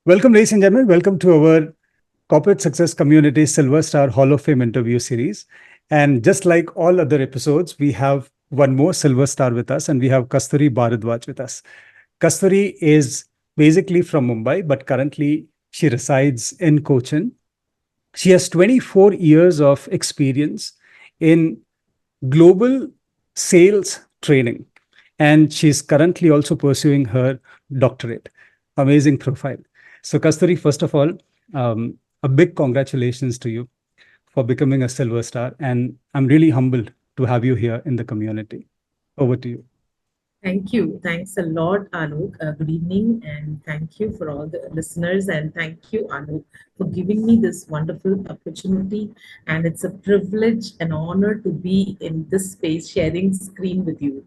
Welcome, ladies and gentlemen. Welcome to our Corporate Success Community Silver Star Hall of Fame interview series. And just like all other episodes, we have one more Silver Star with us, and we have Kasturi Bhardwaj with us. Kasturi is basically from Mumbai, but currently she resides in Cochin. She has 24 years of experience in global sales training, and she's currently also pursuing her doctorate. Amazing profile. So, Kasturi, first of all, a big congratulations to you for becoming a silver star, and I'm really humbled to have you here in the community. Over to you. Thank you. Thanks a lot, Alok. Good evening, and thank you for all the listeners. And thank you, Alok, for giving me this wonderful opportunity. And it's a privilege and honor to be in this space sharing screen with you,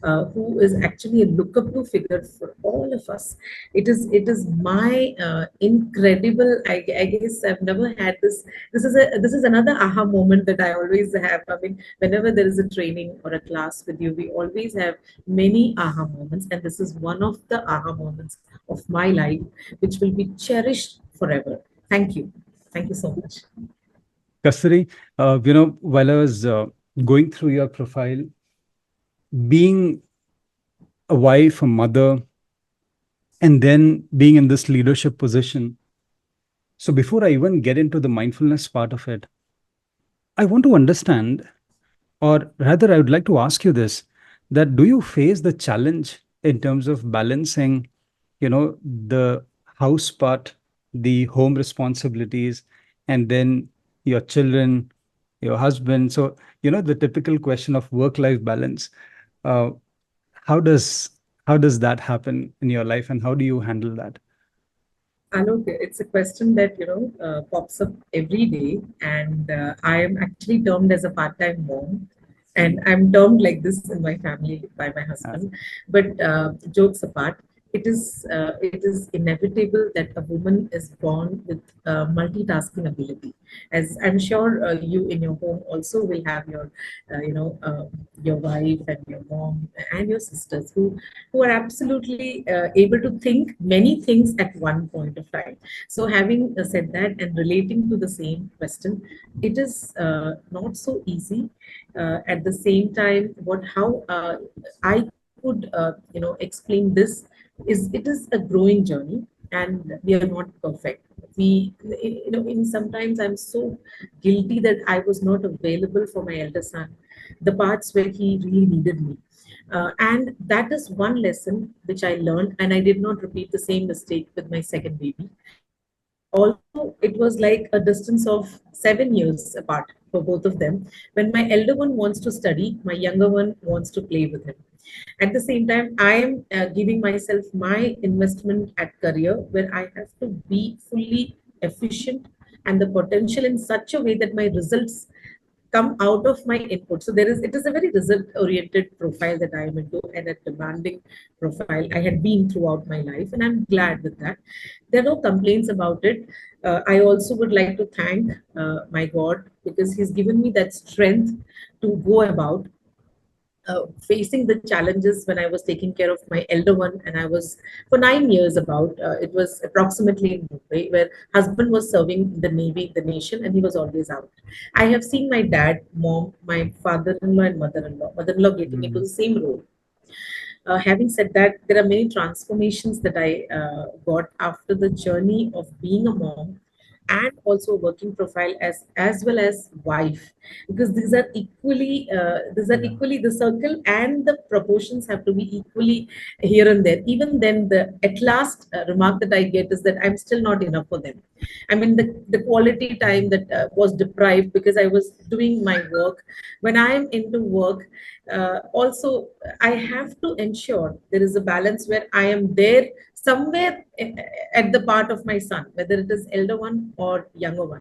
who is actually a look up to figure for all of us. It is my incredible. I guess I've never had this. This is another aha moment that I always have. I mean, whenever there is a training or a class with you, we always have many aha moments, and this is one of the aha moments of my life, which will be cherished forever. Thank you. Thank you so much. Kasturi, while I was going through your profile, being a wife, a mother, and then being in this leadership position. So, before I even get into the mindfulness part of it, I want to understand, or rather, I would like to ask you this, that do you face the challenge in terms of balancing, the house part, the home responsibilities, and then your children, your husband? So, the typical question of work-life balance. Uh, how does how does that happen in your life, and how do you handle that? Alok, it's a question that pops up every day, and I am actually termed as a part-time mom, and I'm termed like this in my family by my Uh, husband. But jokes apart, it is inevitable that a woman is born with multitasking ability. As I'm sure you in your home also will have your wife and your mom and your sisters who are absolutely able to think many things at one point of time. So, having said that and relating to the same question, it is not so easy. At the same time, what how I could explain this is it is a growing journey, and we are not perfect. We in sometimes I'm so guilty that I was not available for my elder son, the parts where he really needed me. And that is one lesson which I learned, and I did not repeat the same mistake with my second baby. Although it was like a distance of 7 years apart for both of them, when my elder one wants to study, my younger one wants to play with him. At the same time, I am giving myself my investment at career where I have to be fully efficient and the potential in such a way that my results come out of my input. So it is a very result oriented profile that I am into, and a demanding profile I had been throughout my life, and I'm glad with that. There are no complaints about it. I also would like to thank my God, because He's given me that strength to go about facing the challenges when I was taking care of my elder one, and I was for 9 years about. It was approximately in Mumbai, where husband was serving the navy, the nation, and he was always out. I have seen my dad, mom, my father-in-law, and mother-in-law. Mother-in-law getting into mm, the same role. Having said that, there are many transformations that I got after the journey of being a mom and also a working profile as well as wife, because yeah. these are equally the circle and the proportions have to be equally here and there. Even then, the at last remark that I get is that I'm still not enough for them. I mean, the quality time that was deprived because I was doing my work. When I am into work, also I have to ensure there is a balance where I am there somewhere at the part of my son, whether it is elder one or younger one.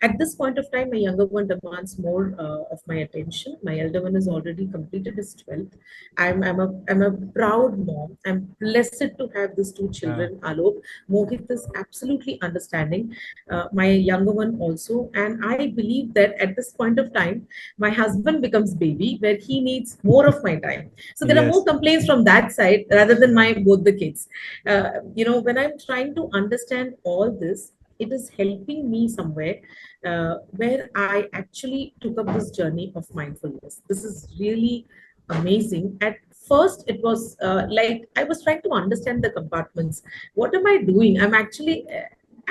At this point of time, my younger one demands more of my attention. My elder one has already completed his 12th. I'm a proud mom. I'm blessed to have these two Yeah. children, Alok. Mohit is absolutely understanding. My younger one also. And I believe that at this point of time, my husband becomes baby where he needs more of my time. So there are more Yes. complaints from that side rather than Yeah. my both the kids. When I'm trying to understand all this, it is helping me somewhere where I actually took up this journey of mindfulness. This is really amazing. At first, it was like I was trying to understand the compartments. What am I doing? I'm actually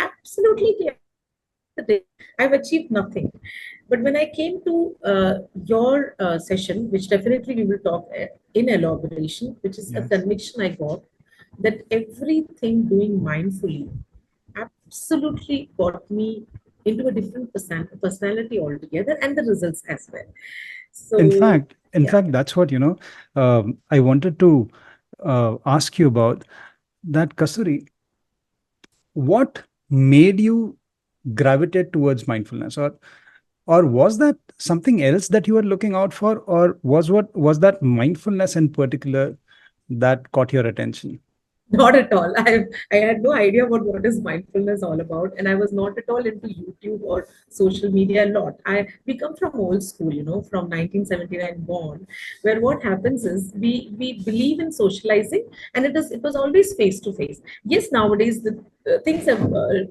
absolutely chaotic. At the end of the day, I've achieved nothing. But when I came to your session, which definitely we will talk in elaboration, which is a Yes. conviction I got that everything doing mindfully absolutely got me into a different personality altogether and the results as well. In So, fact, in yeah. fact, that's what, I wanted to ask you about that, Kasuri. What made you gravitate towards mindfulness, or was that something else that you were looking out for, or was that mindfulness in particular that caught your attention? Not at all. I had no idea about what is mindfulness all about, and I was not at all into YouTube or social media a lot. We come from old school, from 1979 born, where what happens is we believe in socializing, and it was always face to face. Yes, nowadays the things have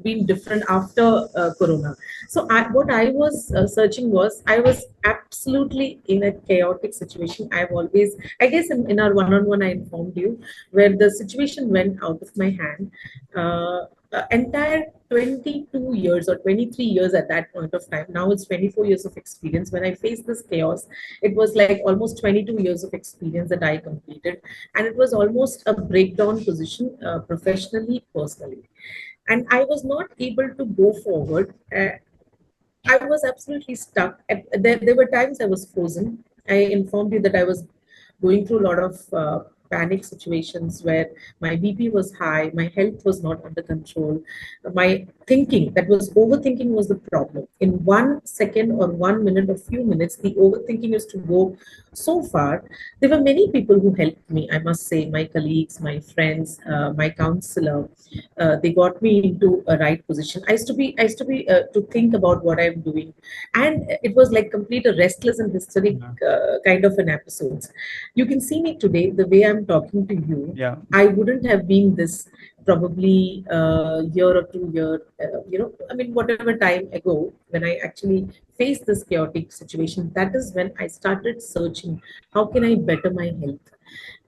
been different after Corona. So what I was searching was I was absolutely in a chaotic situation. I guess in our one-on-one, I informed you where the situation went out of my hand. Entire 22 years or 23 years at that point of time. Now it's 24 years of experience. When I faced this chaos, it was like almost 22 years of experience that I completed. And it was almost a breakdown position professionally, personally. And I was not able to go forward. I was absolutely stuck. There were times I was frozen. I informed you that I was going through a lot of panic situations where my BP was high, my health was not under control, my thinking, that was overthinking, was the problem. In 1 second or 1 minute or few minutes, the overthinking used to go so far. There were many people who helped me, I must say, my colleagues, my friends, my counselor. They got me into a right position. I used to be to think about what I'm doing, and it was like complete a restless and hysteric Yeah. kind of an episodes. You can see me today the way I'm talking to you. Yeah. I wouldn't have been this probably a year or 2 year, I mean, whatever time ago when I actually faced this chaotic situation. That is when I started searching how can I better my health.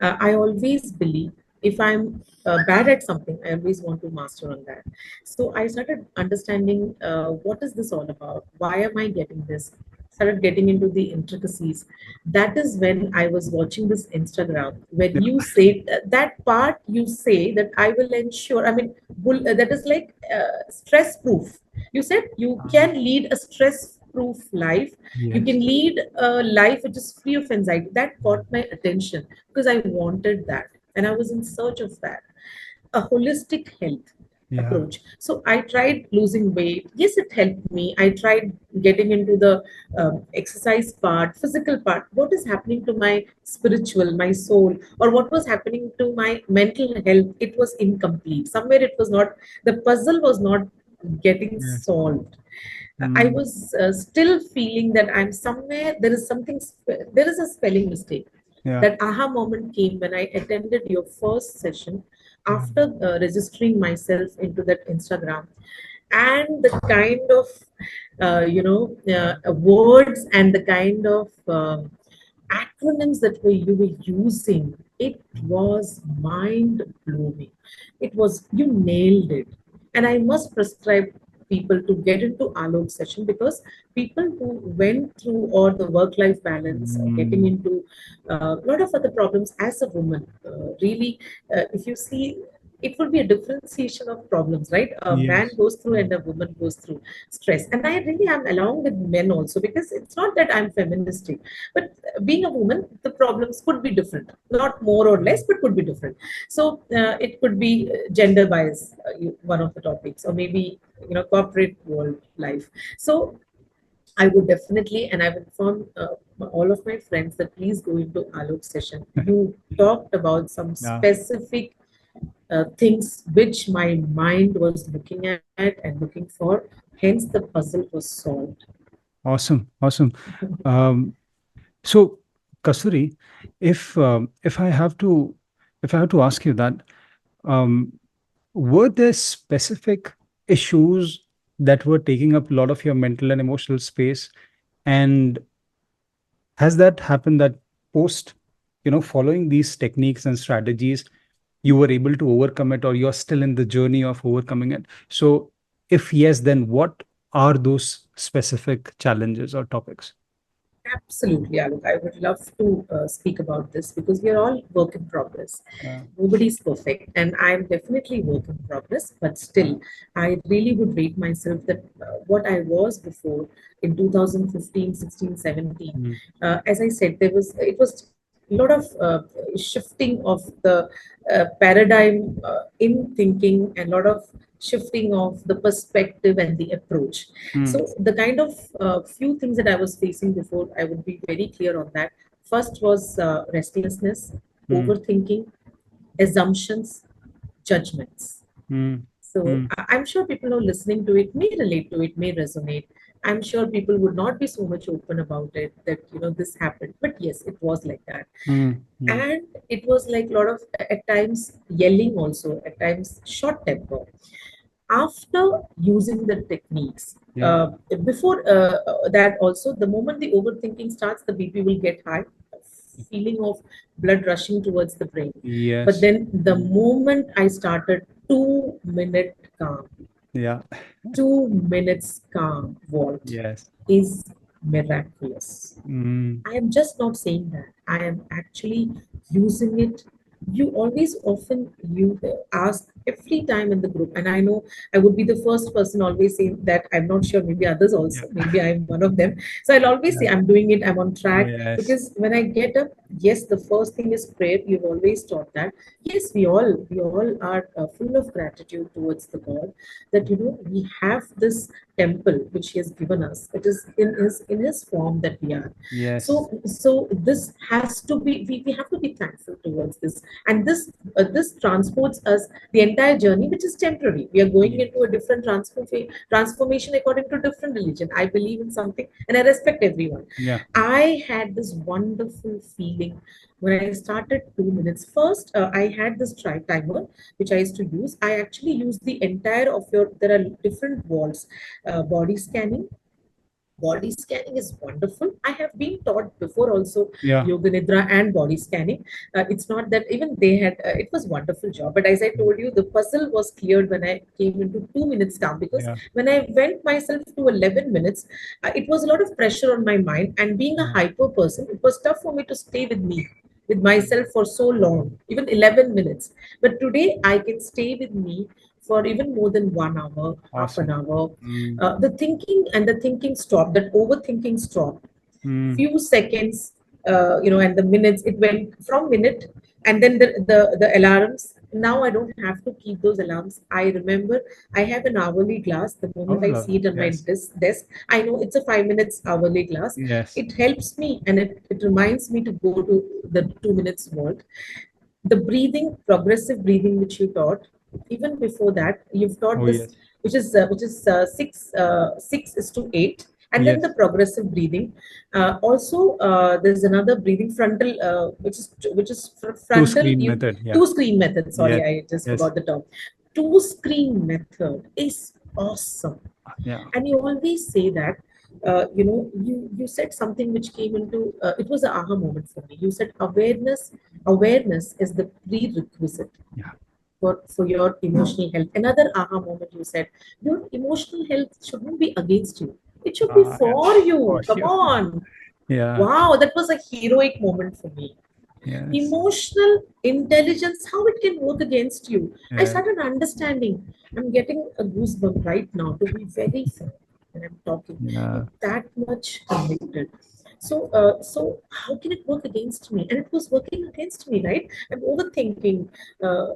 I always believe if I'm bad at something, I always want to master on that. So I started understanding what is this all about? Why am I getting this? Started getting into the intricacies. That is when I was watching this Instagram. When Yeah. you say that part, you say that I will ensure. I mean, that is like stress proof. You said you Uh, can lead a stress proof life. You yes. can lead a life which is free of anxiety. That Yeah. caught my attention because I wanted that and I was in search of that. A holistic health Yeah. approach. So I tried losing weight. Yes, it helped me. I tried getting into the exercise part, physical part. What is happening to my spiritual, my soul, or what was happening to my mental health? It was incomplete. Somewhere it was not, the puzzle was not getting Yes. solved. I Mm. was still feeling that I'm somewhere, there is a spelling mistake. Yeah. That aha moment came when I attended your first session after Mm. registering myself into that Instagram. And the kind of, words and the kind of acronyms that you were using, it was mind blowing. It was, you nailed it. And I must prescribe people to get into Alok session because people who went through or the work life balance, getting Mm. into a lot of other problems as a woman, really, if you see. it would be a differentiation of problems, right? A man Yes. goes through and a woman goes through stress. And I really am along with men also, because it's not that I'm feministic, but being a woman, the problems could be different, not more or less, Mm. but could be different. So it could be gender bias, one of the topics, or maybe corporate world life. So I would definitely, and I would inform all of my friends that please go into Alok's session. You talked about some Yeah. specific things which my mind was looking at and looking for. Hence, the puzzle was solved. Awesome. Awesome. Um, so, Kasturi, if I have to ask you that, um, were there specific issues that were taking up a lot of your mental and emotional space? And has that happened that post, following these techniques and strategies, you were able to overcome it, or you're still in the journey of overcoming it? So, if yes, then what are those specific challenges or topics? Absolutely, Alok. I would love to speak about this because we are all work in progress. Yeah. Nobody's perfect, and I'm definitely work in progress. But still, I really would rate myself that what I was before in 2015, 16, 17. Mm, As I said, it was a lot of shifting of the paradigm in thinking, and a lot of shifting of the perspective and the approach. mm, So the kind of few things that I was facing before, I would be very clear on that. First was restlessness, mm, overthinking, assumptions, judgments. mm, So mm, I'm sure people who are listening to it may relate to it, may resonate. I'm sure people would not be so much open about it that this happened, but yes, it was like that. mm, mm. And it was like a lot of, at times, yelling, also at times short temper. After using the techniques, Yeah. before that also, the moment the overthinking starts, the BP will get high, feeling of blood rushing towards the brain. But Yes. then the Mm, moment I started 2 minute calm, yeah. 2 minutes calm vault Yes. is miraculous. Mm, I am just not saying that. I am actually using it. You always often you ask every time in the group, and I know I would be the first person always saying that. I'm not sure, maybe others yeah. also, maybe I'm one of them. So I'll always say Yeah. I'm doing it, I'm on track. Yes. Because when I get up, yes, the first thing is prayer. You've always taught that. Yes, we all are full of gratitude towards the God, that we have this temple which He has given us. It is in His form that we are. Yes. So this has to be, we have to be thankful towards this. And this transports us the entire journey, which is temporary. We are going Yes. into a different transformation according to different religion. I believe in something, and I respect everyone. Yeah. I had this wonderful feeling when I started 2 minutes. First, I had this timer which I used to use. I actually use the entire of your. There are different walls, body scanning. Body scanning is wonderful. I have been taught before also Yeah. yoga nidra and body scanning. It's not that even they had, it was wonderful job, but as I Mm, told you, the puzzle was cleared when I came into 2 minutes calm. Because yeah. when I went myself to 11 minutes, it was a lot of pressure on my mind, and being a Yeah. hyper person, it was tough for me to stay with myself for so long, even 11 minutes. But today I can stay with me for even more than 1 hour, half an Awesome. hour. Mm, The thinking stopped, that overthinking stopped. mm. Few seconds, and the minutes, it went from minute. And then the alarms, now I don't have to keep those alarms. I remember I have an hourly glass. The Oh, moment I see lovely. it on my Yes. desk, I know it's a 5 minutes hourly glass. Yes. It helps me, and it reminds me to go to the 2 minutes vault. The breathing, progressive breathing, which you taught, even before that you've taught Oh, this, yes. which is 6:8. And then the Yes. progressive breathing. Also, there's another breathing, frontal, which is Two frontal. screen You method. Yeah. two screen method. Sorry, Yes. I just Yes. forgot the term. Two screen method is awesome. Yeah. And you always say that, you said something which came into, it was an aha moment for me. You said awareness is the prerequisite Yeah. for your emotional health. Another aha moment, you said your emotional health shouldn't be against you, it should be Yeah. for you. For Come you. on. Yeah. Wow, that was a heroic moment for me. Yes. Emotional intelligence, how it can work against you. I Yeah. started understanding. I'm getting a goosebump right now, to be very frank, when I'm talking. I'm Yeah. that much convicted. So how can it work against me? And it was working against me, right? I'm overthinking, uh,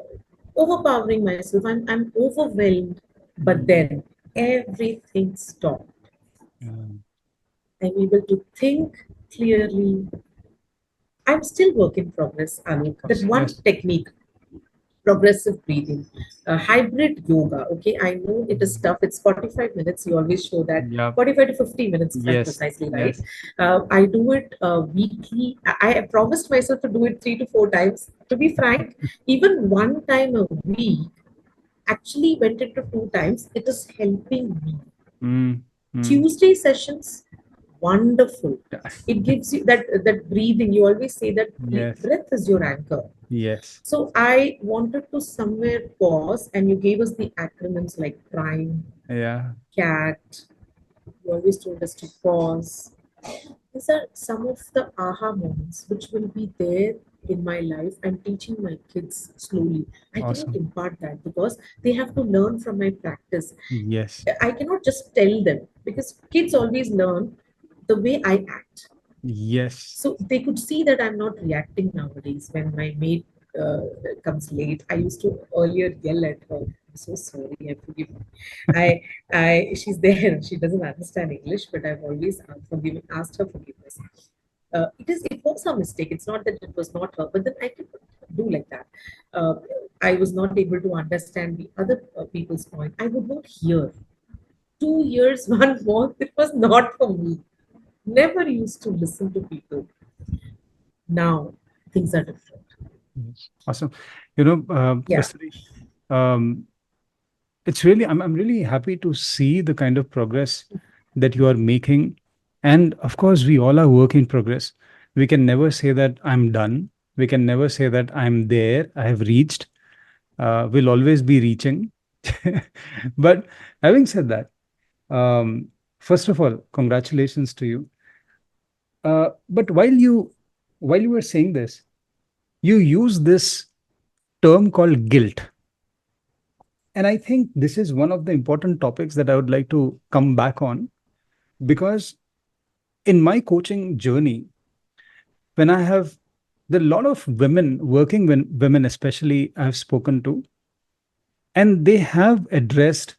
overpowering myself. I'm overwhelmed. But Mm. then everything stopped. Yeah. I'm able to think clearly. I'm still work in progress, Of Alok. That course. one Yes. technique, progressive breathing, hybrid yoga. Okay, I know it is Mm. tough. It's 45 minutes. You always show that Yeah. 45 to 50 minutes, if I'm Yes. precisely right. Yes. I do it weekly. I promised myself to do it 3 to 4 times. To be frank, even one time a week, actually went into 2 times. It is helping me. Mm. Mm. Tuesday sessions, wonderful. Yeah. It gives you that breathing. You always say that Yes. breath is your anchor. Yes. So I wanted to somewhere pause, and you gave us the acronyms like prime, Yeah. cat. You always told us to pause. These are some of the aha moments which will be there in my life. I'm teaching my kids slowly. I cannot Awesome. impart that because they have to learn from my practice. Yes. I cannot just tell them because kids always learn the way I act. Yes. So they could see that I'm not reacting nowadays when my maid uh, comes late. I used to earlier yell at her. I'm so sorry. I forgive me. She's there. She doesn't understand English, but I've always asked her forgiveness. It was her mistake. It's not that it was not her, but then I cannot do like that. Uh, I was not able to understand the other people's point. I would not hear. 2 years, 1 month. It was not for me. Never used to listen to people. Now things are different. Yes. Awesome. Yeah. Kasturi, um, it's really, I'm really happy to see the kind of progress that you are making. And of course, we all are work in progress. We can never say that I'm done. We can never say that I'm there, I have reached. We'll always be reaching. But having said that, um, first of all, congratulations to you. But while you were saying this, you use this term called guilt. And I think this is one of the important topics that I would like to come back on because in my coaching journey, when I have the lot of women, women especially, I've spoken to, and they have addressed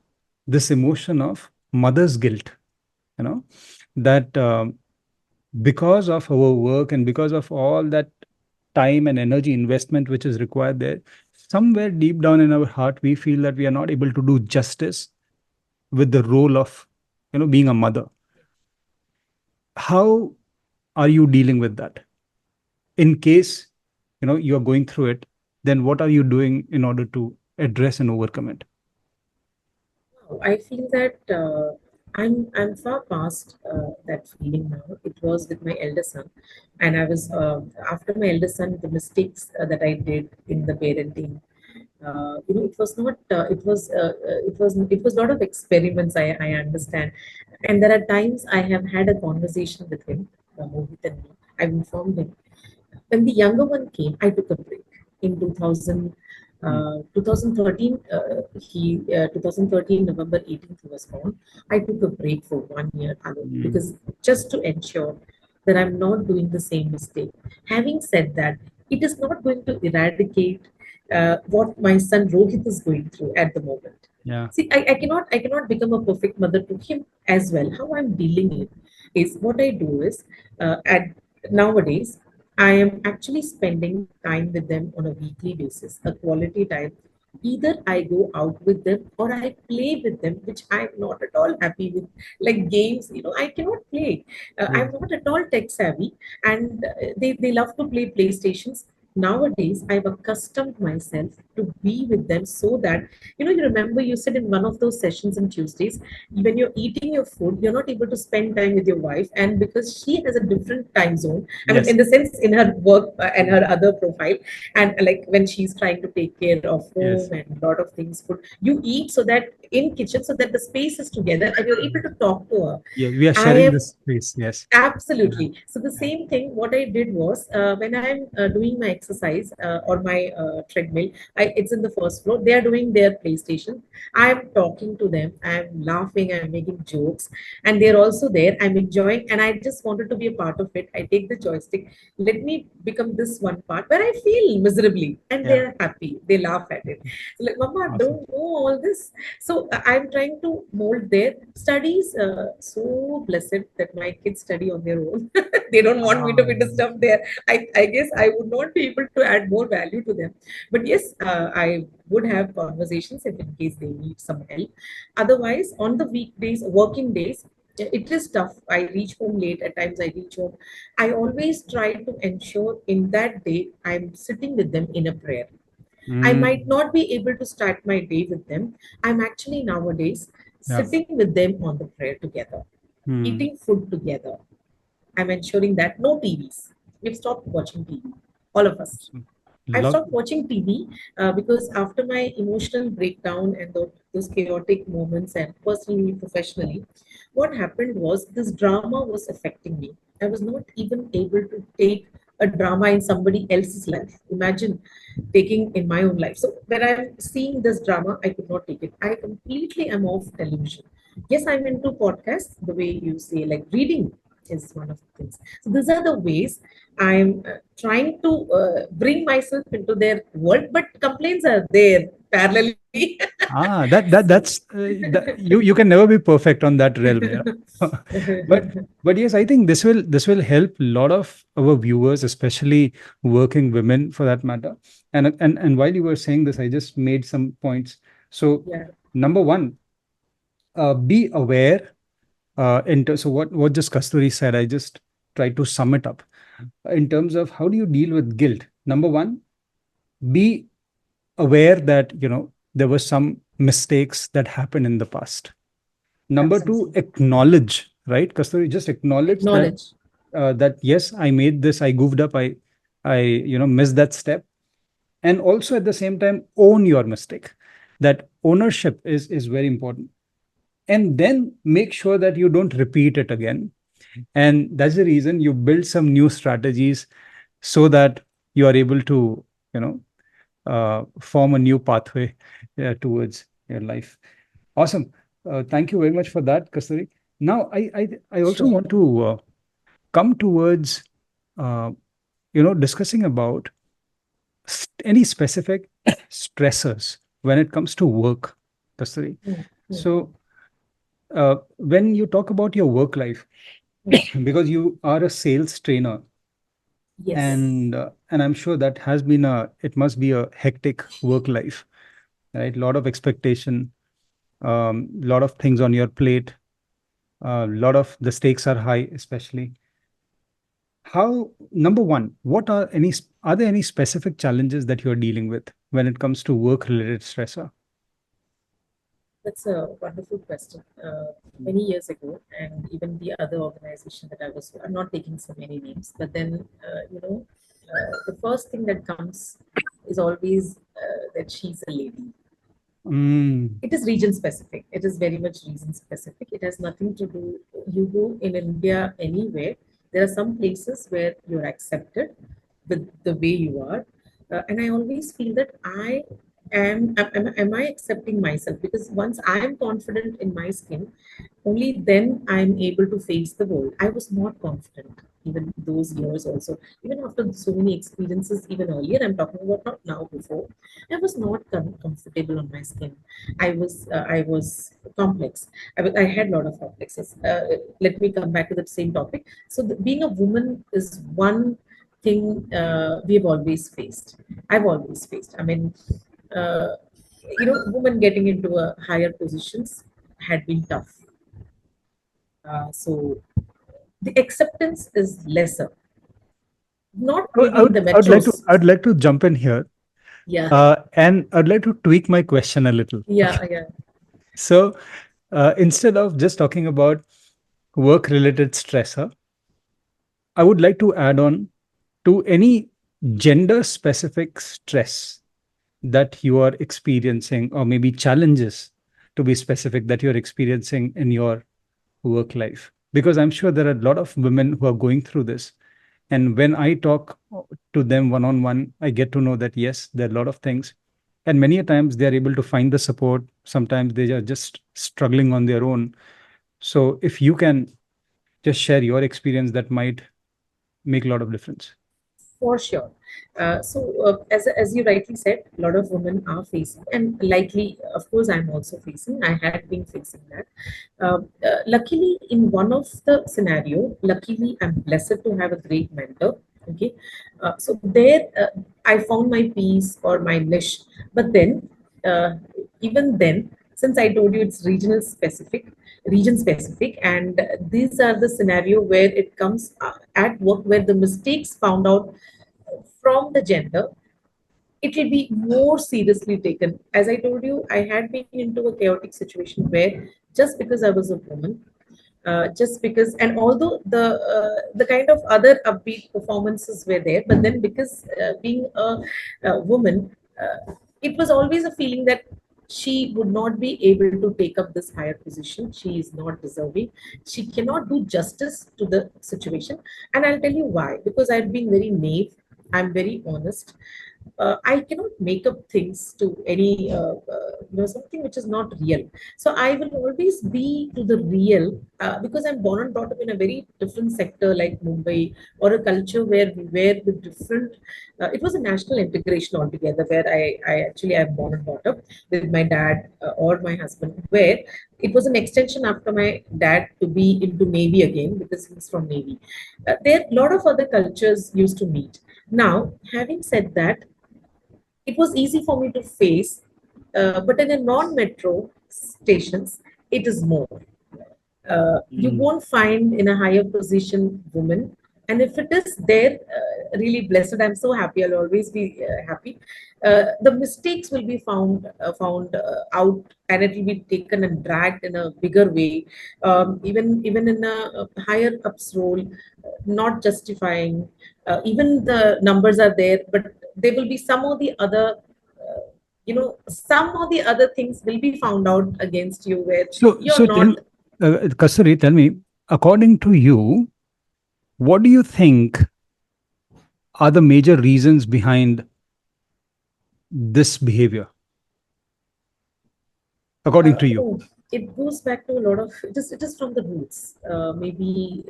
this emotion of mother's guilt, you know, that because of our work and because of all that time and energy investment which is required there, somewhere deep down in our heart, we feel that we are not able to do justice with the role of being a mother. How are you dealing with that? In case you are going through it, then what are you doing in order to address and overcome it? Wow, I feel that I'm far past that feeling now. It was with my elder son, and I was after my elder son, the mistakes that I did in the parenting. It was not. It was lot of experiments. I understand, and there are times I have had a conversation with him, Mohit and me. I've informed him. When the younger one came, I took a break in Mm, 2013. 2013 November 18th he was born. I took a break for 1 year, Alok, mm, because just to ensure that I'm not doing the same mistake. Having said that, it is not going to eradicate what my son Rohit is going through at the moment. yeah. See, I cannot become a perfect mother to him as well. How I'm dealing it is what I do is at nowadays I am actually spending time with them on a weekly basis, a quality time. Either I go out with them or I play with them, which I'm not at all happy with. Like games, I cannot play. Yeah. I'm not at all tech savvy, and they love to play PlayStations. Nowadays, I've accustomed myself to be with them so that, you remember you said in one of those sessions on Tuesdays, when you're eating your food, you're not able to spend time with your wife, and because she has a different time zone, I mean, Yes. in the sense in her work and Mm, her other profile, and like when she's trying to take care of home yes. and a lot of things, food, you eat so that in kitchen so that the space is together and you're able to talk to her. Yeah, we are I sharing am this space. Yes. Yeah. absolutely. So the same thing, what I did was when I'm doing my exercise or my treadmill, it's in the first floor. They are doing their PlayStation. I'm talking to them. I'm laughing. I'm making jokes, and they're also there. I'm enjoying, and I just wanted to be a part of it. I take the joystick. Let me become this one part where I feel miserably, and they Yeah. are happy. They laugh at it. So like, Mama, Awesome. don't know all this. So I'm trying to mold their studies. So blessed that my kids study on their own. They don't want me to be Ah, disturbed there. I guess I would not be able to add more value to them. But yes, I would have conversations if in case they need some help. Otherwise, on the weekdays, working days, it is tough. I reach home late. At times, I reach home. I always try to ensure in that day I'm sitting with them in a prayer. I might mm, not be able to start my day with them. I'm actually nowadays yeah. sitting with them on the prayer together, Mm, eating food together. I'm ensuring that no TVs. We've stopped watching TV, all of us. awesome. I've Love. stopped watching TV because after my emotional breakdown and those chaotic moments, and personally, professionally, what happened was this drama was affecting me. I was not even able to take a drama in somebody else's life. Imagine taking in my own life. So when I'm seeing this drama, I could not take it. I completely am off television. Yes, I'm into podcasts, the way you say, like reading is one of the things. So these are the ways I'm trying to bring myself into their world, but complaints are there parallelly. That's you can never be perfect on that realm, yeah. but but yes, I think this will help a lot of our viewers, especially working women for that matter. And while you were saying this, I just made some points. So Yeah, number one, be aware. So what just Kasturi said, I just try to sum it up in terms of how do you deal with guilt. Number one, be aware that there were some mistakes that happened in the past. Number two, absolutely. acknowledge, right, Kasturi, just acknowledge that Acknowledge. yes, I made this, I goofed up, I missed that step. And also at the same time, own your mistake. That ownership is very important. And then make sure that you don't repeat it again. And that's the reason you build some new strategies so that you are able to you know form a new pathway towards your life. Awesome. Thank you very much for that, Kasturi. Now, I also Sure. want to come towards, uh, discussing about any specific stressors when it comes to work, Kasturi. Mm, mm, mm, So, when you talk about your work life, mm. because you are a sales trainer, Yes. and I'm sure that has been it must be a hectic work life, right? A lot of expectation, lot of things on your plate, a lot of the stakes are high, especially. How, number one, are there any specific challenges that you're dealing with when it comes to work related stressor? That's a wonderful question. Many years ago, and even the other organization that I was, I'm not taking so many names, but then, the first thing that comes is always that she's a lady. Mm, It is region specific. It is very much region specific. It has nothing to do. You go in India anywhere, there are some places where you're accepted with the way you are. And I always feel that am I accepting myself? Because once I am confident in my skin, only then I'm able to face the world. I was not confident even those years also. Even after so many experiences, even earlier, I'm talking about not now, before, I was not comfortable on my skin. I was complex. I had a lot of complexes. Let me come back to that same topic. So being a woman is one thing we have always faced. I've always faced. I mean, uh, women getting into higher positions had been tough. So the acceptance is lesser. Not maybe in the metros. I'd like to jump in here, Yeah, and I'd like to tweak my question a little. yeah, Okay. yeah. So, instead of just talking about work related stressor, I would like to add on to any gender specific stress that you are experiencing, or maybe challenges to be specific, that you're experiencing in your work life? Because I'm sure there are a lot of women who are going through this. And when I talk to them one on one, I get to know that yes, there are a lot of things. And many a times they are able to find the support. Sometimes they are just struggling on their own. So if you can just share your experience, that might make a lot of difference. For sure. As you rightly said, a lot of women are facing, and likely, of course, I'm also facing. I had been facing that. Luckily, in one of the scenario, luckily, I'm blessed to have a great mentor. Okay, so there, I found my peace or my niche. But then, uh, even then, since I told you it's region specific, and these are the scenario where it comes at work where the mistakes found out from the gender, it will be more seriously taken. As I told you, I had been into a chaotic situation where just because I was a woman, just because, and although the kind of other upbeat performances were there, but then because being a woman, it was always a feeling that she would not be able to take up this higher position. She is not deserving. She cannot do justice to the situation. And I'll tell you why. Because I've been very naive. I'm very honest. I cannot make up things to any, something which is not real. So I will always be to the real, because I'm born and brought up in a very different sector like Mumbai, or a culture where we were with different. It was a national integration altogether, where I actually I'm born and brought up with my dad or my husband, where it was an extension after my dad to be into Navy again because he's from Navy. There a lot of other cultures used to meet. Now, having said that, it was easy for me to face, but in the non-metro stations, it is more. You Mm. won't find in a higher position woman, and if it is there, really blessed. I'm so happy. I'll always be happy. The mistakes will be found out, and it will be taken and dragged in a bigger way. Even in a higher ups role, not justifying. Even the numbers are there, but there will be some of the other. Some of the other things will be found out against you where So, you're not. Kasturi, tell me, according to you, what do you think are the major reasons behind this behavior, according to you? Oh, it goes back to a lot of it is from the roots. Maybe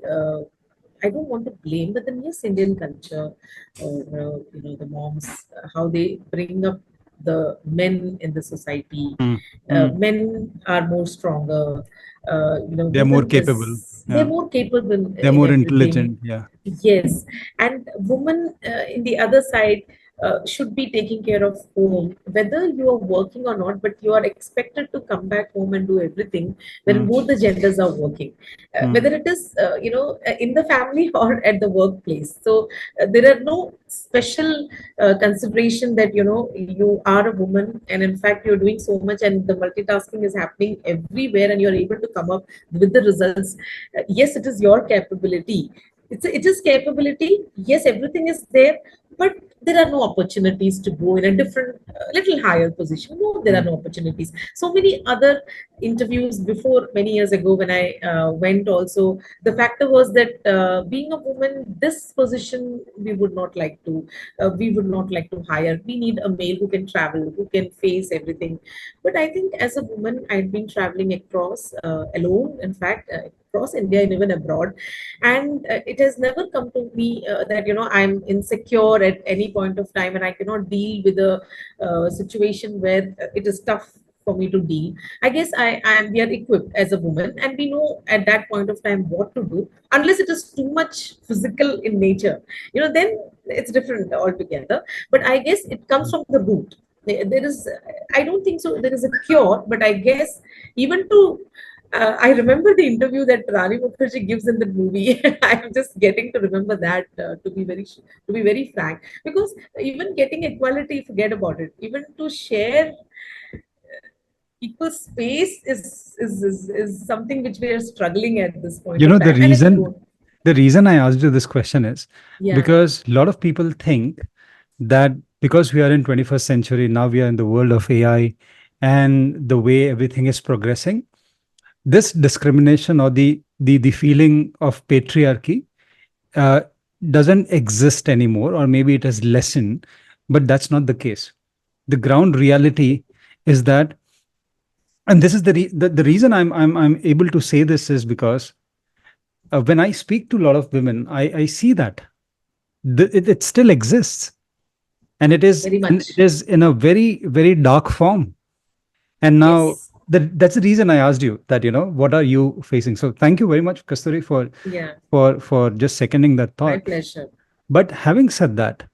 I don't want to blame, but then yes, Indian culture, or the moms, how they bring up the men in the society. Mm. Mm. Men are more stronger. They're more Women capable. is they're Yeah. more capable They're in more everything. intelligent. Yeah. Yes, and woman in the other side should be taking care of home, whether you are working or not, but you are expected to come back home and do everything when Mm. both the genders are working, Mm. whether it is in the family or at the workplace. So there are no special consideration that you are a woman, and in fact you're doing so much, and the multitasking is happening everywhere, and you're able to come up with the results. Yes, it is your capability. It is capability. Yes, everything is there, but there are no opportunities to go in a different, little higher position. No, there are Mm. no opportunities. So many other interviews before many years ago when I went also, the factor was that being a woman, this position we would not like to hire. We need a male who can travel, who can face everything. But I think as a woman, I've been traveling across alone, in fact, across India and even abroad. And it has never come to me that, I'm insecure at any point of time and I cannot deal with a situation where it is tough for me to deal. I guess we are equipped as a woman, and we know at that point of time what to do, unless it is too much physical in nature. Then it's different altogether. But I guess it comes from the root. There is, I don't think so. There is a cure, but I guess even to I remember the interview that Rani Mukherjee gives in the movie. I'm just getting to remember that, to be very frank, because even getting equality, forget about it. Even to share equal space is something which we are struggling at this point You of know, time, and it won't. the reason I asked you this question is Yeah. because a lot of people think that because we are in 21st century, now we are in the world of AI, and the way everything is progressing, this discrimination, or the feeling of patriarchy, uh, doesn't exist anymore, or maybe it has lessened, but that's not the case. The ground reality is that, and this is the reason I'm able to say this is because when I speak to a lot of women, I see that it still exists, and Very it much. is in a very very dark form. And now Yes. that's the reason I asked you that, what are you facing. So thank you very much, Kasturi, Yeah. for just seconding that My thought. pleasure. But having said that,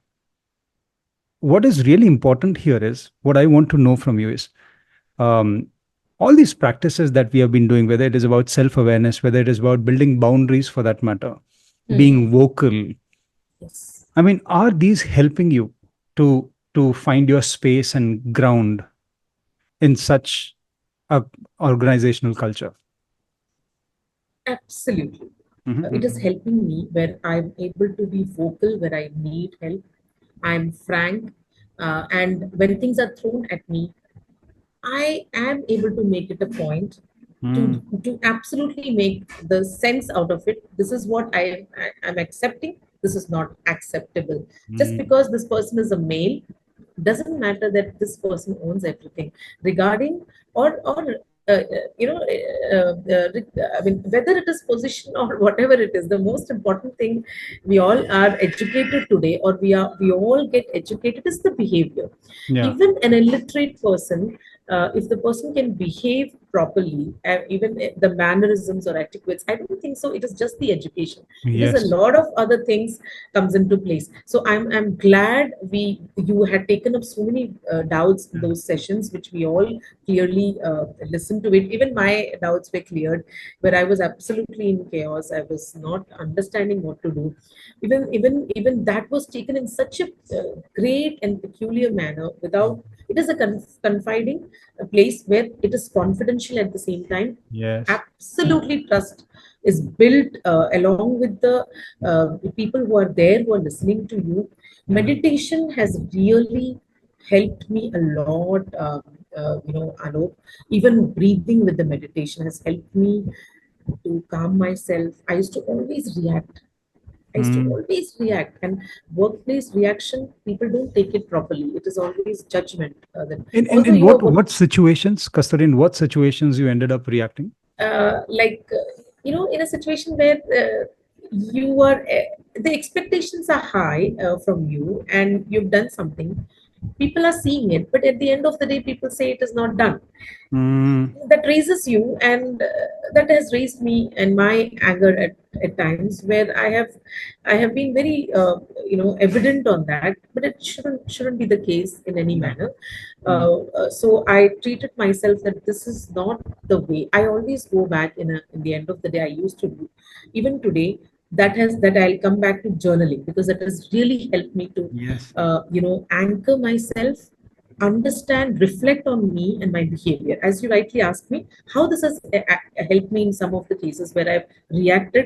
what is really important here is, what I want to know from you is, um, all these practices that we have been doing, whether it is about self awareness, whether it is about building boundaries for that matter, Hmm. being vocal. Yes. I mean, are these helping you to find your space and ground in such a organizational culture? Absolutely. It is Mhm, helping me where I'm able to be vocal where I need help. I'm frank. And when things are thrown at me, I am able to make it a point to mhm, to absolutely make the sense out of it. This is what I am accepting. This is not acceptable. Just mhm, because this person is a male doesn't matter that this person owns everything regarding or I mean, whether it is position or whatever it is, the most important thing, we all are educated today, or we all get educated, is the behavior. yeah. Even an illiterate person, if the person can behave properly, even the mannerisms or etiquettes, I don't think so. It is just the education. It is a Yes. lot of other things comes into place. So I'm glad we you had taken up so many doubts in Yeah. those sessions, which we all clearly listened to it. Even my doubts were cleared, where I was absolutely in chaos. I was not understanding what to do. Even that was taken in such a great and peculiar manner. Without, it is a confiding place where it is confidential at the same time. Yes. Absolutely, trust is built along with the people who are there, who are listening to you. Yeah. Meditation has really helped me a lot. Alok, even breathing with the meditation has helped me to calm myself. I used to always react. I used to Mm. always react, and workplace reaction, people don't take it properly. It is always judgment. That although In you are what situations, Kasturi, in what situations you ended up reacting? in a situation where you are the expectations are high from you, and you've done something, people are seeing it, but at the end of the day, people say it is not done. Mm. That raises you, and that has raised me and my anger at times, where I have been very evident on that, but it shouldn't be the case in any Yeah. manner. Mm. So I treated myself that this is not the way. I always go back in the end of the day. I used to do, even today, that I'll come back to journaling, because that has really helped me to Yes. anchor myself, understand, reflect on me and my behavior. As you rightly asked me, how this has helped me in some of the cases where I've reacted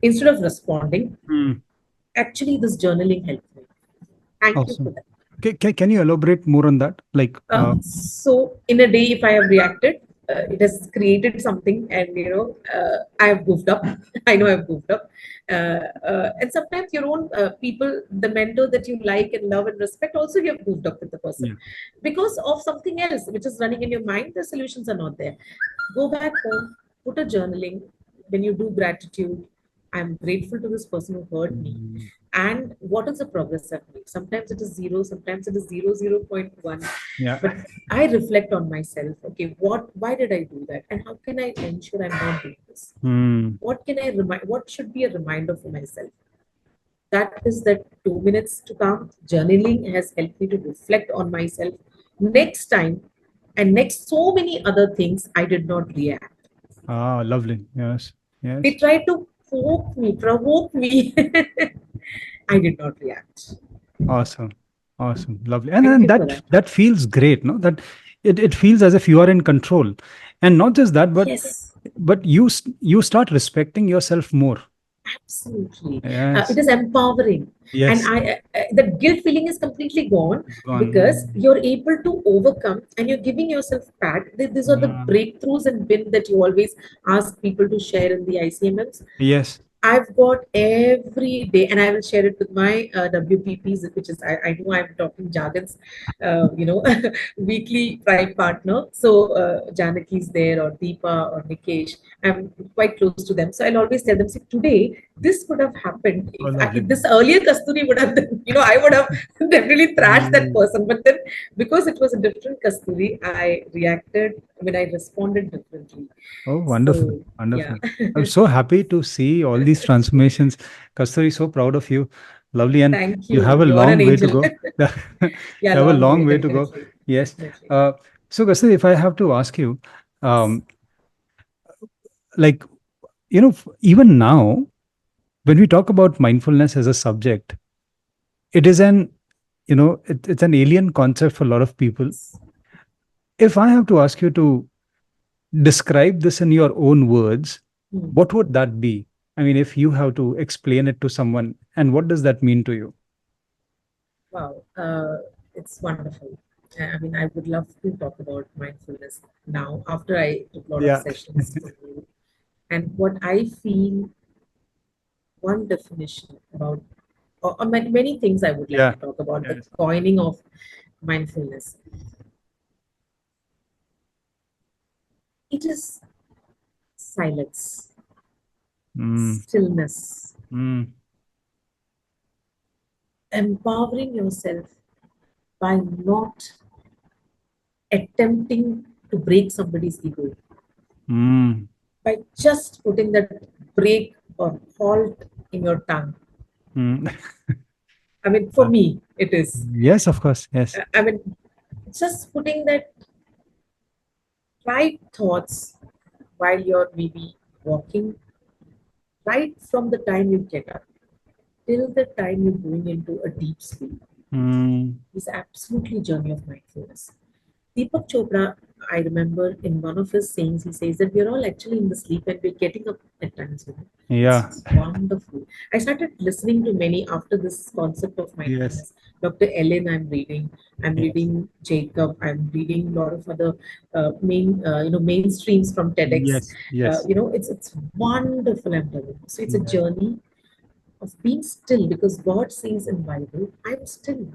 instead of responding. Mm. Actually, this journaling helped me. Thank you for Awesome. that. Can you elaborate more on that? Like, So in a day, if I have reacted, it has created something, and I have goofed up. I know I've goofed up, and sometimes your own people, the mentor that you like and love and respect, also you have goofed up with the person yeah. because of something else which is running in your mind. The solutions are not there. Go back home, put a journaling. When you do gratitude, I'm grateful to this person who heard me, Mm. and what is the progress I've made. Sometimes it is zero, sometimes it is 0.1, Yeah. but I reflect on myself. Okay, why did I do that, and how can I ensure I'm not doing this? Mm. What can I remind? What should be a reminder for myself? That is that 2 minutes to calm. Journaling has helped me to reflect on myself. Next time, and next so many other things, I did not react. Ah, lovely. Yes. They Yes. tried to provoke me. I did not react. Awesome. Awesome. Lovely. Thank And you for that. that feels great, no? That it feels as if you are in control. And not just that, Yes, but you start respecting yourself more. Absolutely. It Yes. is empowering. And Yes. the guilt feeling is completely gone It's gone. because you're able to overcome and you're giving yourself pat. These are the Mm. breakthroughs and win that you always ask people to share in the ICMMs. Yes. I've got every day, and I will share it with my WPPs, which is I know I'm talking jargons, weekly pride partner. So Janaki's there, or Deepa, or Nikesh. I'm quite close to them, so I'll always tell them, "See, today this would have happened Oh, if lovely. this earlier Kasturi would have, I would have definitely thrashed that Mm. person. But then, because it was a different Kasturi, I reacted. I mean, I responded differently. Oh, wonderful. So yeah, Wonderful. I'm so happy to see all these transformations. Kasturi, so proud of you. Lovely. And thank you you. have a You're an long way to angel. go. You Yeah, have a long way, long way to go. definitely. Yes. Definitely. Uh, so, Kasturi, if I have to ask you, Yes. um, like, even now, when we talk about mindfulness as a subject, it is it's an alien concept for a lot of people. If I have to ask you to describe this in your own words, Hmm. what would that be? I mean, if you have to explain it to someone, and what does that mean to you? Wow. It's wonderful. I mean, I would love to talk about mindfulness now after I took a lot of Yeah. sessions from you. And what I feel, one definition about, or many things I would like Yeah. to talk about, the Yes. coining of mindfulness. It is silence, Mm, stillness, mm, empowering yourself by not attempting to break somebody's ego, mm, by just putting that break or halt in your tongue. mm. I mean, for Uh, me, it is. yes, of course. Yes. I mean, just putting that right thoughts while you're maybe walking, right from the time you get up till the time you're going into a deep sleep, Mm, is absolutely journey of mindfulness. Deepak Chopra, I remember in one of his sayings, he says that we're all actually in the sleep and we're getting up at times. It's yeah. just wonderful. I started listening to many after this concept of Yes. mindfulness. Dr. Ellen, I'm Yes. reading Jacob, I'm reading a lot of other mainstreams from TEDx. Yes. Yes. It's wonderful. I'm telling you. So it's a Yes. journey of being still because God says in Bible, I'm still.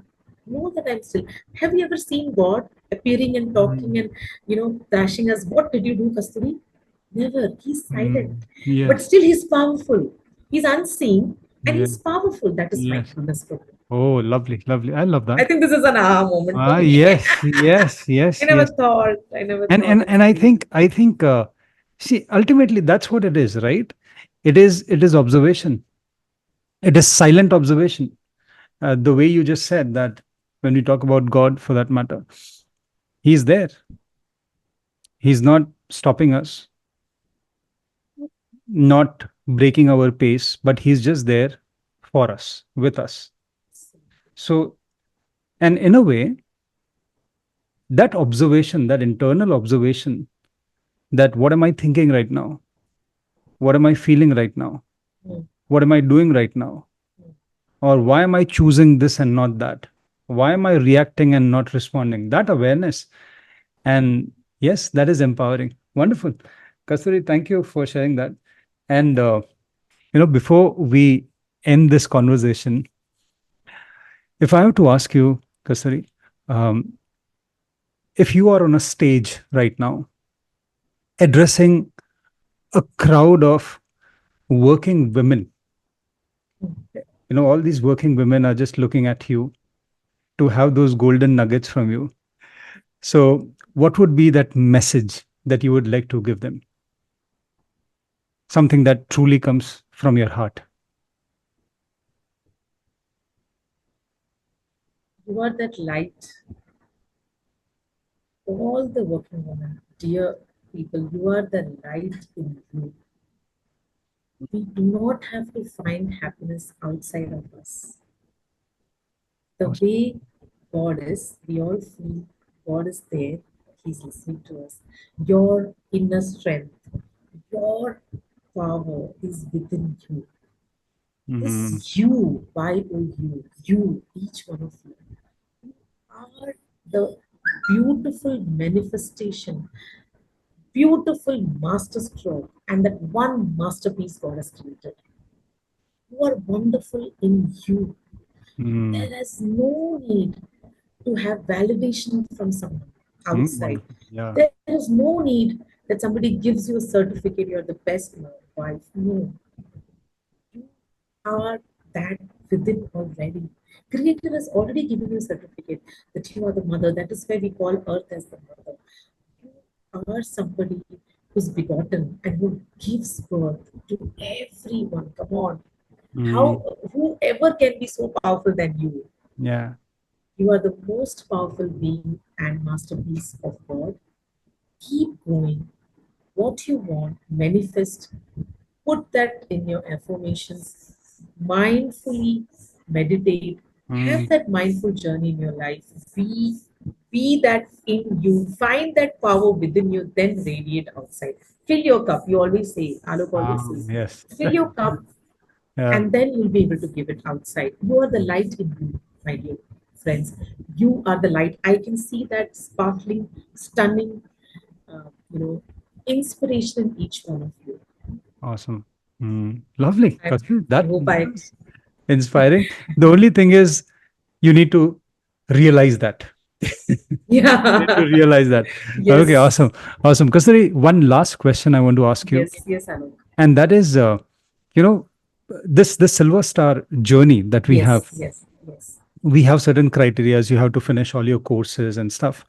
Know that I'm still. Have you ever seen God appearing and talking Mm, and thrashing us? What did you do, Kasturi? Never. He's silent. But yes. still he's powerful. He's unseen and Yes. he's powerful. That is Yes. mindfulness for me. Oh, lovely. Lovely. I love I that. think this is an aha moment for Ah, me. yes. Yes. I Yes. never Yes. thought. I never and thought and it and would i be. think i think see, ultimately that's what it is, right? It is observation. It is silent observation. The way you just said that, when we talk about God, for that matter, he's there. He's not stopping us, not breaking our pace, but he's just there for us, with us. So, and in a way, that observation, that internal observation, that what am I thinking right now, what am I feeling right now, Hmm, what am I doing right now, hmm, or why am I choosing this and not that, why am I reacting and not responding, that awareness. And yes, that is empowering. Wonderful. Kasturi, thank you for sharing that. And before we end this conversation, if I have to ask you, Kasturi, um, if you are on a stage right now addressing a crowd of working women, hmm. all these working women are just looking at you to have those golden nuggets from you. So, what would be that message that you would like to give them? Something that truly comes from your heart. You are that light. All the working women, dear people, you are the light in you. We do not have to find happiness outside of us. The Awesome. way God is, we all feel God is there, He's listening to us. Your inner strength, your power is within you. Mm, This you, you, each one of you, are the beautiful manifestation, beautiful masterstroke, and that one masterpiece God has created. You are wonderful in you. mm, There is no need to have validation from someone outside. wonderful. Yeah. There is no need that somebody gives you a certificate, you're the best wife. No, you are that within already. Creator has already given you a certificate that you are the mother. That is why we call earth as the mother. You are somebody who's begotten and who gives birth to everyone. Come on. Mm, How whoever can be so powerful than you? yeah. You are the most powerful being and masterpiece of God. Keep going. What you want, manifest, put that in your affirmations, mindfully meditate, have Mm, that mindful journey in your life. Be that in you, find that power within you, then radiate outside. Fill your cup. You always say, Alok always says, yes. fill your cup Yeah. and then you'll be able to give it outside. You are the light in you, my dear friends. You are the light. I can see that sparkling, stunning, uh, you know, inspiration in each one of you. Awesome. Lovely. I, Kasturi, I that hope I, was inspiring. The only thing is, you need to realize that. You need to yeah, realize that. Okay, yes, awesome. Awesome. Kasturi, one last question I want to ask you, yes, Alok. and that is, you know, this silver star journey that Yes, yes, yes, we have certain criterias. You have to finish all your courses and stuff.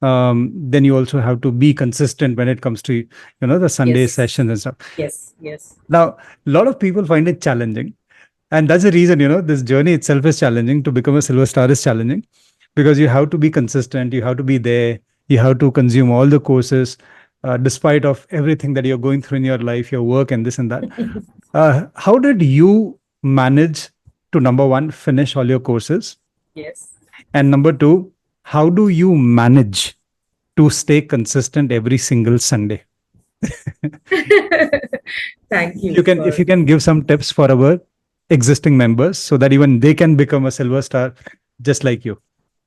Then you also have to be consistent when it comes to the Sunday yes, sessions and stuff. yes, yes. Now, a lot of people find it challenging, and that's the reason this journey itself is challenging. To become a silver star is challenging because you have to be consistent. You have to be there. You have to consume all the courses, despite of everything that you're going through in your life, your work, and this and that. How did you manage to, number one, finish all your courses? Yes. And number two, how do you manage to stay consistent every single Sunday? Thank If you you can, if for you can give some tips for our existing members so that even they can become a silver star just like you.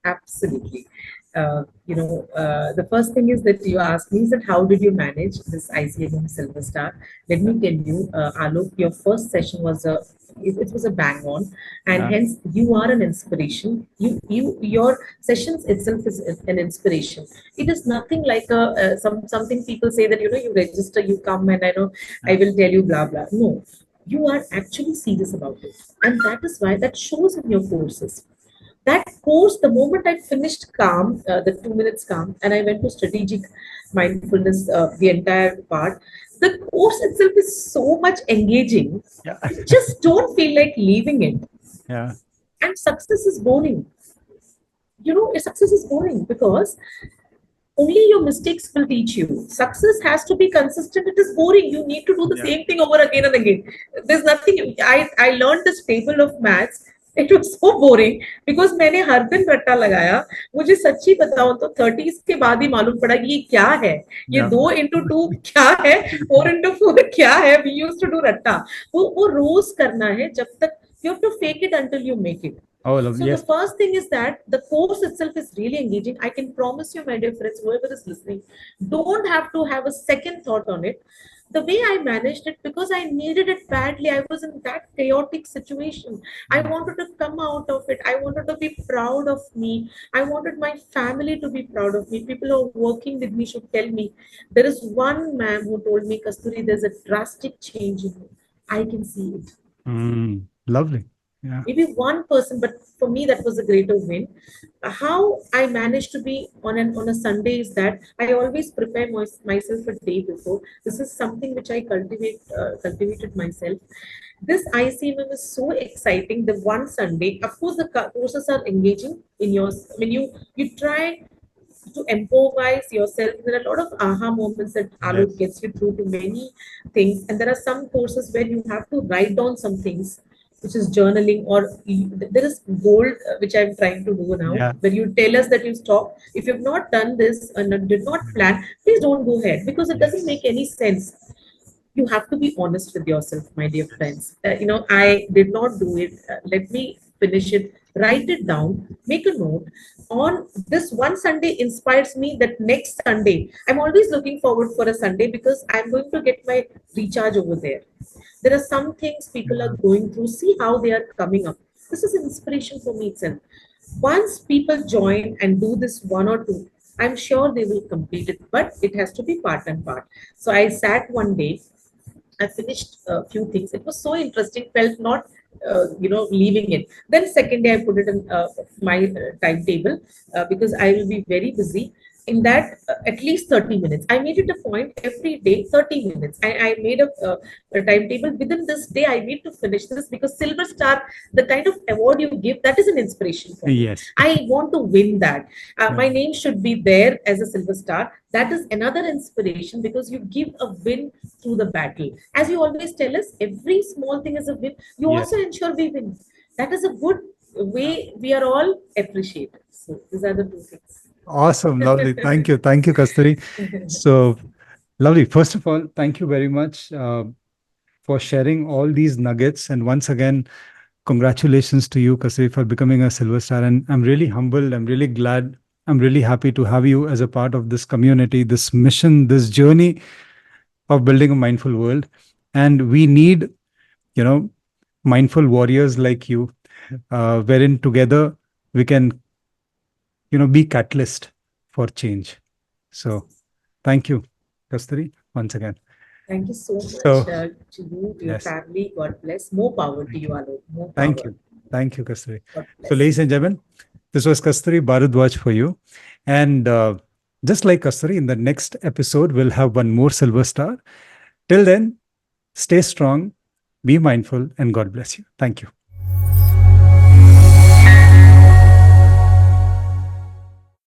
absolutely. The first thing is that you asked me is that how did you manage this ICMM Silver Star? Let me tell you, Alok, your first session was it was a bang on, and Yeah. hence you are an inspiration. Your sessions itself is an inspiration. It is nothing like something people say that you register, you come, and I Yeah. will tell you blah blah. No, you are actually serious about it, and that is why that shows in your courses. That course, the moment I finished calm, the 2 minutes calm, and I went to strategic mindfulness, the entire part, the course itself is so much engaging. Yeah. You just don't feel like leaving it. Yeah. And success is boring. Success is boring because only your mistakes will teach you. Success has to be consistent. It is boring. You need to do the Yeah. same thing over again and again. There's nothing. I learned this table of maths. It was so boring because मैंने हर दिन रट्टा लगाया. मुझे सच्ची बताऊं तो 30s के बाद ही मालूम पड़ा कि ये क्या है. ये Yeah. 2 into 2 क्या है, 4 into 4 क्या है. We used to do रट्टा. वो रोज करना है जब तक. You have to fake it until you make it. Oh, lovely. So the Yes. first thing is that the course itself is really engaging. I can promise you, my dear friends, whoever is listening, don't have to have a second thought on it. The way I managed it, because I needed it badly, I was in that chaotic situation. I Mm. wanted to come out of it. I wanted to be proud of me. I wanted my family to be proud of me. People who are working with me should tell me. There is one ma'am who told me, Kasturi, there's a drastic change in you. I can see it. Lovely. Yeah. Maybe one person, but for me that was a greater win. How I managed to be on a Sunday is that I always prepare myself a day before. This is something which I cultivated myself. This ICMM is so exciting. The one Sunday, of course, the courses are engaging in yours. I mean, you try to improvise yourself. There are a lot of aha moments that Alok Yes. gets you through to many things. And there are some courses where you have to write down some things, which is journaling, or there is gold, which I'm trying to do now, Yeah. where you tell us that you stop. If you've not done this and did not plan, please don't go ahead because it doesn't Yes. make any sense. You have to be honest with yourself, my dear friends. I did not do it. Let me finish it. Write it down. Make a note. On this one Sunday inspires me that next Sunday, I'm always looking forward for a Sunday because I'm going to get my recharge over there. There are some things people are going through. See how they are coming up. This is inspiration for me itself. Once people join and do this one or two, I'm sure they will complete it, but it has to be part and part. So I sat one day, I finished a few things. It was so interesting, felt not, leaving it. Then second day I put it in my timetable because I will be very busy. In that, at least 30 minutes. I made it a point every day, 30 minutes. I made a timetable. Within this day, I need to finish this because Silver Star, the kind of award you give, that is an inspiration for me. Yes. I want to win that. My Yeah. name should be there as a Silver Star. That is another inspiration because you give a win through the battle. As you always tell us, every small thing is a win. You Yes. also ensure we win. That is a good way we are all appreciated. So these are the two things. Awesome. Lovely. Thank you. Thank you, Kasturi. So lovely. First of all, thank you very much for sharing all these nuggets. And once again, congratulations to you, Kasturi, for becoming a silver star. And I'm really humbled. I'm really glad. I'm really happy to have you as a part of this community, this mission, this journey of building a mindful world. And we need, you know, mindful warriors like you, wherein together we can, be catalyst for change. So thank you, Kasturi, once again. Thank you so much So to you, to your yes, family. God bless. More power to thank you, you. Alok. More Thank power. you. Thank you, Kasturi. God So bless. ladies and gentlemen, this was Kasturi Bhardwaj for you. And just like Kasturi, in the next episode, we'll have one more silver star. Till then, stay strong, be mindful, and God bless you. Thank you.